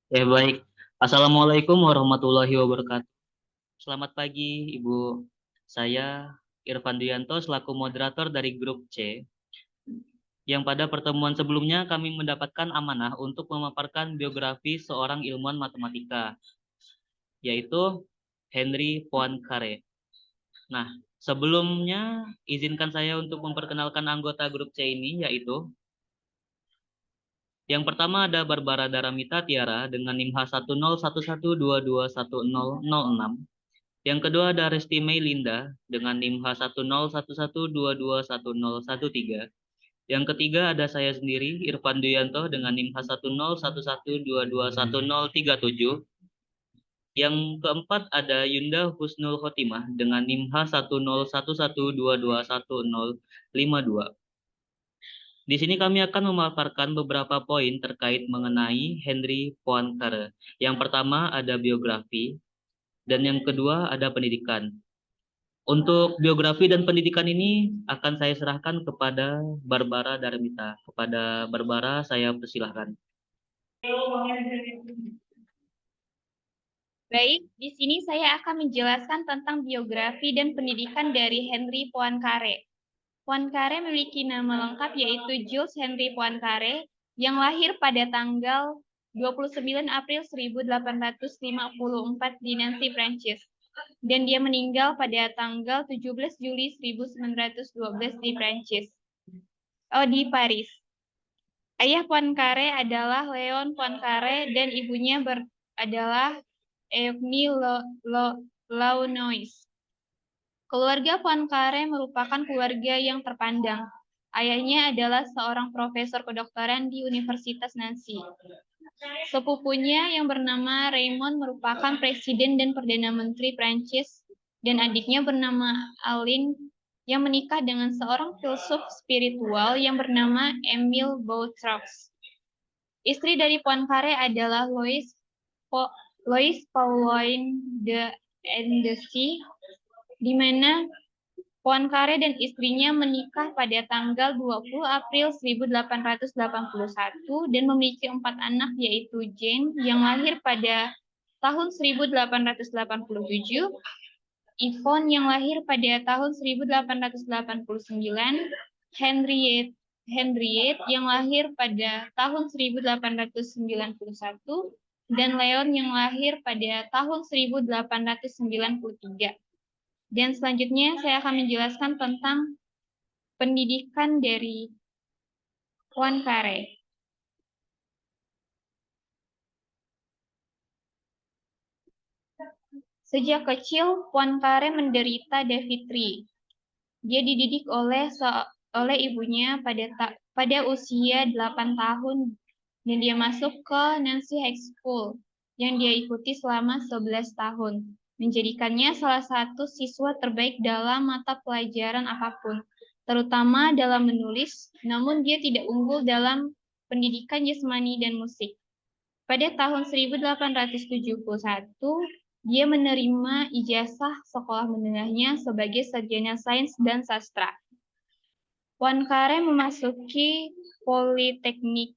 Ya baik. Assalamualaikum warahmatullahi wabarakatuh. Selamat pagi, Ibu. Saya Irfan Duyanto selaku moderator dari grup C, yang pada pertemuan sebelumnya kami mendapatkan amanah untuk memaparkan biografi seorang ilmuwan matematika, yaitu Henry Poincaré. Nah, sebelumnya izinkan saya untuk memperkenalkan anggota grup C ini, yaitu yang pertama ada Barbara Daramita Tiara dengan NIM H1011221006. Yang kedua ada Resti Mei Linda dengan NIM H1011221013. Yang ketiga ada saya sendiri Irfan Duyanto dengan NIM H1011221037. Yang keempat ada Yunda Husnul Khotimah dengan NIM H1011221052. Di sini kami akan memaparkan beberapa poin terkait mengenai Henry Poincaré. Yang pertama ada biografi dan yang kedua ada pendidikan. Untuk biografi dan pendidikan ini akan saya serahkan kepada Barbara Darmita. Kepada Barbara saya persilahkan. Baik, di sini saya akan menjelaskan tentang biografi dan pendidikan dari Henry Poincaré. Poincaré memiliki nama lengkap yaitu Jules Henry Poincaré yang lahir pada tanggal 29 April 1854 di Nancy, Prancis. Dan dia meninggal pada tanggal 17 Juli 1912 di Prancis. Di Paris. Ayah Poincaré adalah Leon Poincaré dan ibunya adalah Eugenie Launois. Keluarga Poincaré merupakan keluarga yang terpandang. Ayahnya adalah seorang profesor kedokteran di Universitas Nancy. Sepupunya yang bernama Raymond merupakan presiden dan perdana menteri Prancis, dan adiknya bernama Aline yang menikah dengan seorang filsuf spiritual yang bernama Emile Boutroux. Istri dari Poincaré adalah Louise Pauline de Andecy, di mana Poincaré dan istrinya menikah pada tanggal 20 April 1881 dan memiliki 4 anak, yaitu Jane yang lahir pada tahun 1887, Yvonne yang lahir pada tahun 1889, Henriette yang lahir pada tahun 1891, dan Leon yang lahir pada tahun 1893. Dan selanjutnya saya akan menjelaskan tentang pendidikan dari Poincaré. Sejak kecil, Poincaré menderita difiteri. Dia dididik oleh ibunya pada usia 8 tahun dan dia masuk ke Nancy High School yang dia ikuti selama 11 tahun, menjadikannya salah satu siswa terbaik dalam mata pelajaran apapun, terutama dalam menulis, namun dia tidak unggul dalam pendidikan jasmani dan musik. Pada tahun 1871, dia menerima ijazah sekolah menengahnya sebagai sarjana sains dan sastra. Poincaré memasuki Politeknik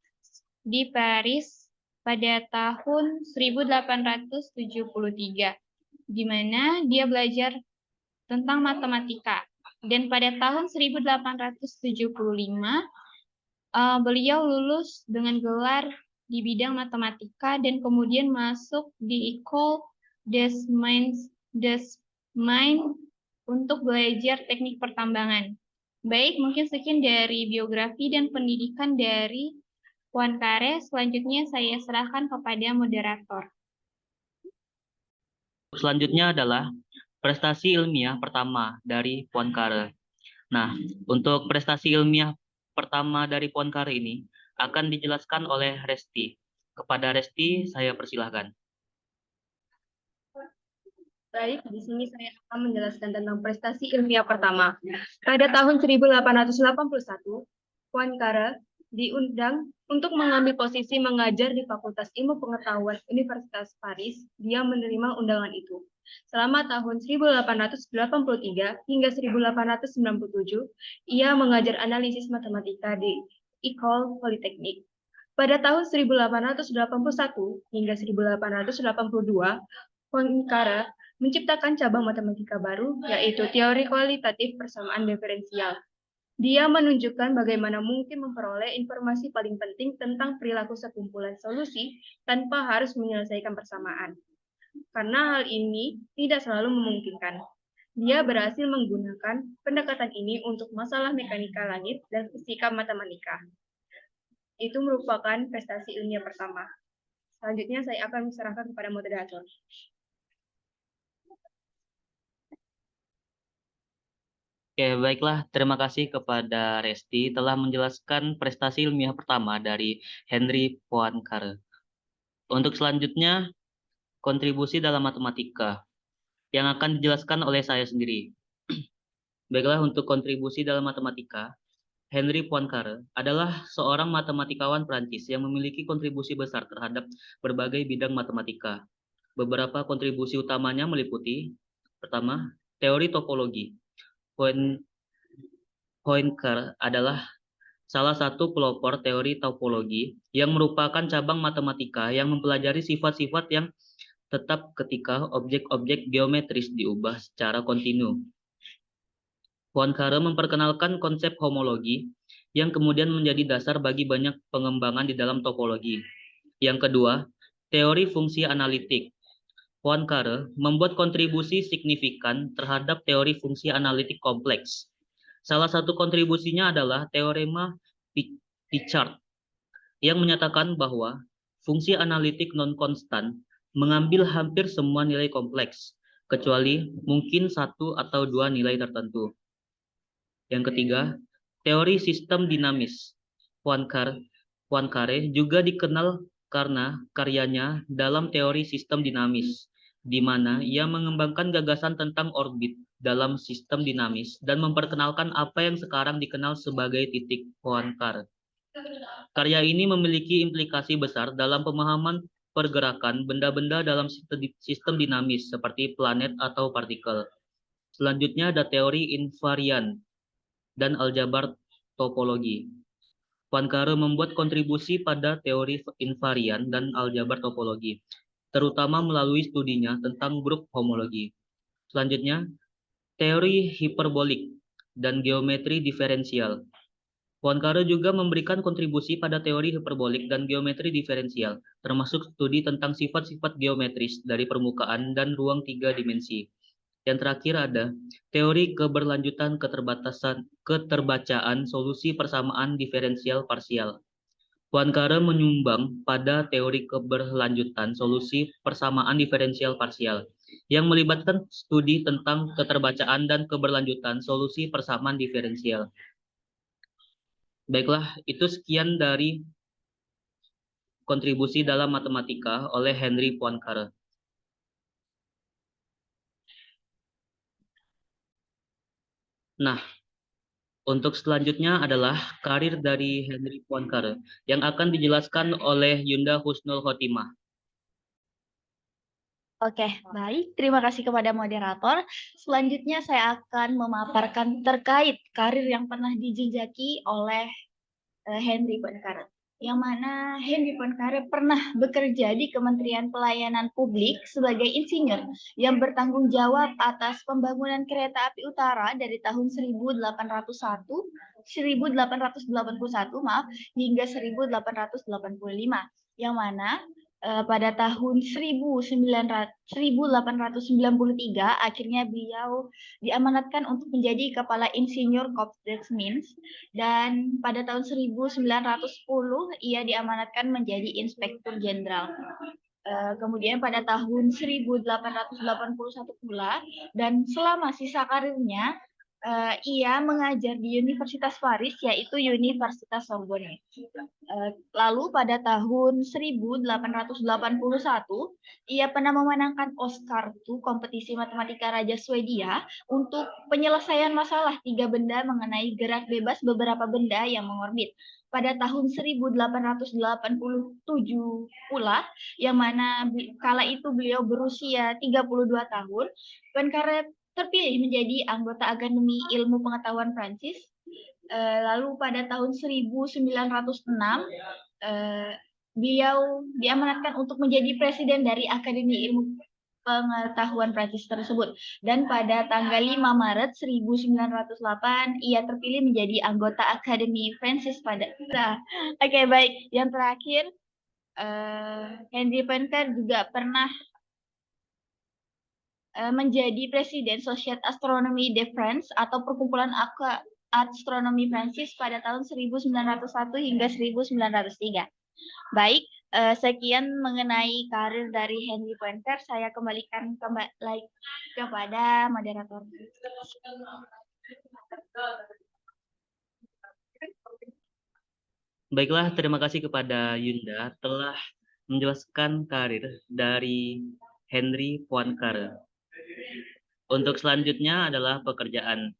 di Paris pada tahun 1873, di mana dia belajar tentang matematika. Dan pada tahun 1875, beliau lulus dengan gelar di bidang matematika dan kemudian masuk di École des Mines untuk belajar teknik pertambangan. Baik, mungkin sekian dari biografi dan pendidikan dari Poincaré. Selanjutnya saya serahkan kepada moderator. Selanjutnya adalah prestasi ilmiah pertama dari Poincaré. Nah, untuk prestasi ilmiah pertama dari Poincaré ini akan dijelaskan oleh Resti. Kepada Resti saya persilahkan. Baik, di sini saya akan menjelaskan tentang prestasi ilmiah pertama. Pada tahun 1881, Poincaré diundang untuk mengambil posisi mengajar di Fakultas Ilmu Pengetahuan Universitas Paris. Dia menerima undangan itu. Selama tahun 1883 hingga 1897, ia mengajar analisis matematika di École Polytechnique. Pada tahun 1881 hingga 1882, Poincaré menciptakan cabang matematika baru, yaitu teori kualitatif persamaan diferensial. Dia menunjukkan bagaimana mungkin memperoleh informasi paling penting tentang perilaku sekumpulan solusi tanpa harus menyelesaikan persamaan. Karena hal ini tidak selalu memungkinkan. Dia berhasil menggunakan pendekatan ini untuk masalah mekanika langit dan fisika matematika. Itu merupakan prestasi ilmiah pertama. Selanjutnya saya akan serahkan kepada moderator. Oke, baiklah. Terima kasih kepada Resti telah menjelaskan prestasi ilmiah pertama dari Henry Poincaré. Untuk selanjutnya, kontribusi dalam matematika yang akan dijelaskan oleh saya sendiri. Baiklah, untuk kontribusi dalam matematika, Henry Poincaré adalah seorang matematikawan Prancis yang memiliki kontribusi besar terhadap berbagai bidang matematika. Beberapa kontribusi utamanya meliputi, pertama, teori topologi. Poincaré adalah salah satu pelopor teori topologi yang merupakan cabang matematika yang mempelajari sifat-sifat yang tetap ketika objek-objek geometris diubah secara kontinu. Poincaré memperkenalkan konsep homologi yang kemudian menjadi dasar bagi banyak pengembangan di dalam topologi. Yang kedua, teori fungsi analitik. Poincaré membuat kontribusi signifikan terhadap teori fungsi analitik kompleks. Salah satu kontribusinya adalah teorema Picard yang menyatakan bahwa fungsi analitik non-konstan mengambil hampir semua nilai kompleks, kecuali mungkin satu atau dua nilai tertentu. Yang ketiga, teori sistem dinamis. Poincaré juga dikenal karena karyanya dalam teori sistem dinamis, di mana ia mengembangkan gagasan tentang orbit dalam sistem dinamis dan memperkenalkan apa yang sekarang dikenal sebagai titik Poincaré. Karya ini memiliki implikasi besar dalam pemahaman pergerakan benda-benda dalam sistem dinamis seperti planet atau partikel. Selanjutnya ada teori invarian dan aljabar topologi. Poincaré membuat kontribusi pada teori invarian dan aljabar topologi, terutama melalui studinya tentang grup homologi. Selanjutnya, teori hiperbolik dan geometri diferensial. Poincaré juga memberikan kontribusi pada teori hiperbolik dan geometri diferensial, termasuk studi tentang sifat-sifat geometris dari permukaan dan ruang 3 dimensi. Yang terakhir ada teori keberlanjutan keterbacaan solusi persamaan diferensial parsial. Poincaré menyumbang pada teori keberlanjutan solusi persamaan diferensial parsial yang melibatkan studi tentang keterbacaan dan keberlanjutan solusi persamaan diferensial. Baiklah, itu sekian dari kontribusi dalam matematika oleh Henry Poincaré. Nah, untuk selanjutnya adalah karir dari Henry Poincaré yang akan dijelaskan oleh Yunda Husnul Khotimah. Oke, baik. Terima kasih kepada moderator. Selanjutnya saya akan memaparkan terkait karir yang pernah dijejaki oleh Henry Poincaré. Yang mana Henry Poincaré pernah bekerja di Kementerian Pelayanan Publik sebagai insinyur yang bertanggung jawab atas pembangunan kereta api utara dari tahun 1881 hingga 1885, yang mana pada tahun 1893 akhirnya beliau diamanatkan untuk menjadi kepala insinyur Korps Desmins, dan pada tahun 1910 ia diamanatkan menjadi inspektur jenderal. Kemudian pada tahun 1881 pula, dan selama sisa karirnya ia mengajar di Universitas Paris, yaitu Universitas Sorbonne. Lalu pada tahun 1881 ia pernah memenangkan Oscar II, kompetisi matematika Raja Swedia, untuk penyelesaian masalah 3 benda mengenai gerak bebas beberapa benda yang mengorbit. Pada tahun 1887 pula, yang mana kala itu beliau berusia 32 tahun, Poincaré terpilih menjadi anggota Akademi Ilmu Pengetahuan Prancis. Lalu pada tahun 1906 beliau diamanatkan untuk menjadi presiden dari Akademi Ilmu Pengetahuan Prancis tersebut. Dan pada tanggal 5 Maret 1908 ia terpilih menjadi anggota Akademi Prancis pada. Oke, baik. Yang terakhir, Henri Poincaré juga pernah menjadi presiden Société Astronomique de France atau Perkumpulan Astronomi Prancis pada tahun 1901 hingga 1903. Baik, sekian mengenai karir dari Henri Poincaré. Saya kembalikan kembali kepada moderator. Baiklah, terima kasih kepada Yunda telah menjelaskan karir dari Henri Poincaré. Untuk selanjutnya adalah pekerjaan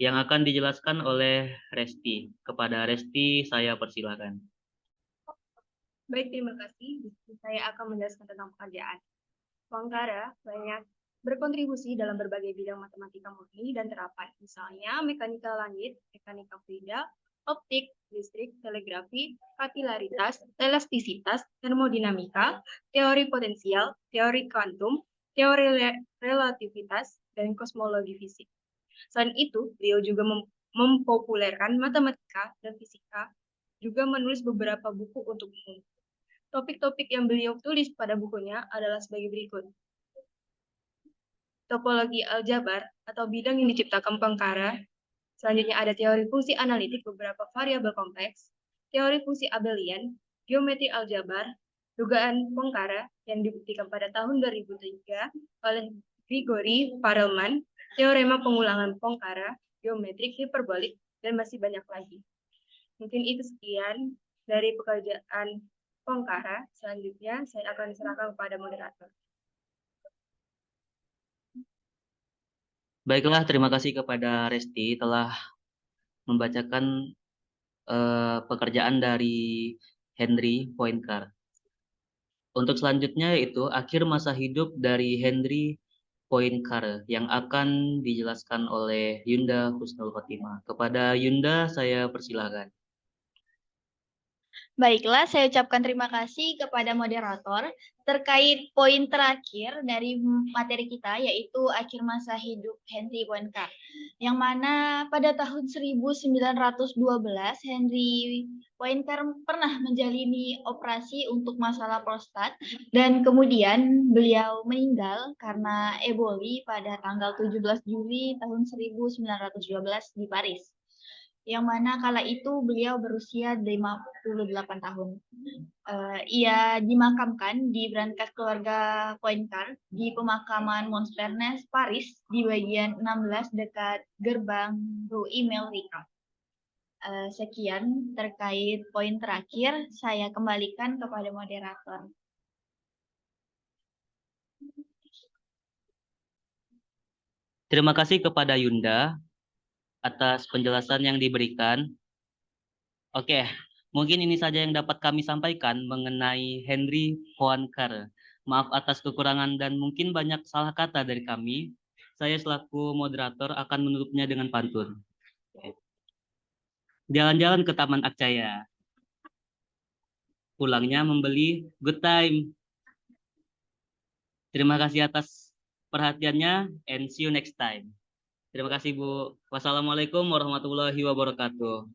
yang akan dijelaskan oleh Resti. Kepada Resti, saya persilakan. Baik, terima kasih. Di sini saya akan menjelaskan tentang pekerjaan. Poincaré banyak berkontribusi dalam berbagai bidang matematika murni dan terapan, misalnya mekanika langit, mekanika fluida, optik, listrik, telegrafi, kapilaritas, elastisitas, termodinamika, teori potensial, teori kuantum, teori relativitas, dan kosmologi fisik. Selain itu, beliau juga mempopulerkan matematika dan fisika, juga menulis beberapa buku untuk umum. Topik-topik yang beliau tulis pada bukunya adalah sebagai berikut. Topologi aljabar atau bidang yang diciptakan Poincaré. Selanjutnya ada teori fungsi analitik beberapa variabel kompleks, teori fungsi abelian, geometri aljabar, dugaan Poincaré yang dibuktikan pada tahun 2003 oleh Grigori Perelman, teorema pengulangan Poincaré, geometrik hiperbolik, dan masih banyak lagi. Mungkin itu sekian dari pekerjaan Poincaré. Selanjutnya saya akan serahkan kepada moderator. Baiklah, terima kasih kepada Resti telah membacakan pekerjaan dari Henri Poincaré. Untuk selanjutnya yaitu akhir masa hidup dari Henri Poincaré yang akan dijelaskan oleh Yunda Husnul Khotimah. Kepada Yunda, saya persilakan. Baiklah, saya ucapkan terima kasih kepada moderator terkait poin terakhir dari materi kita, yaitu akhir masa hidup Henri Poincaré. Yang mana pada tahun 1912, Henri Poincaré pernah menjalani operasi untuk masalah prostat, dan kemudian beliau meninggal karena eboli pada tanggal 17 Juli tahun 1912 di Paris. Yang mana kala itu beliau berusia 58 tahun. Ia dimakamkan di berangkas keluarga Poincaré di pemakaman Montparnasse, Paris, di bagian 16 dekat gerbang Rue Emile Ricard. Sekian terkait poin terakhir, saya kembalikan kepada moderator. Terima kasih kepada Yunda atas penjelasan yang diberikan. Oke, mungkin ini saja yang dapat kami sampaikan mengenai Henri Poincaré. Maaf atas kekurangan dan mungkin banyak salah kata dari kami. Saya selaku moderator akan menutupnya dengan pantun. Jalan-jalan ke Taman Akcaya. Pulangnya membeli Good Time. Terima kasih atas perhatiannya and see you next time. Terima kasih Bu. Wassalamualaikum warahmatullahi wabarakatuh.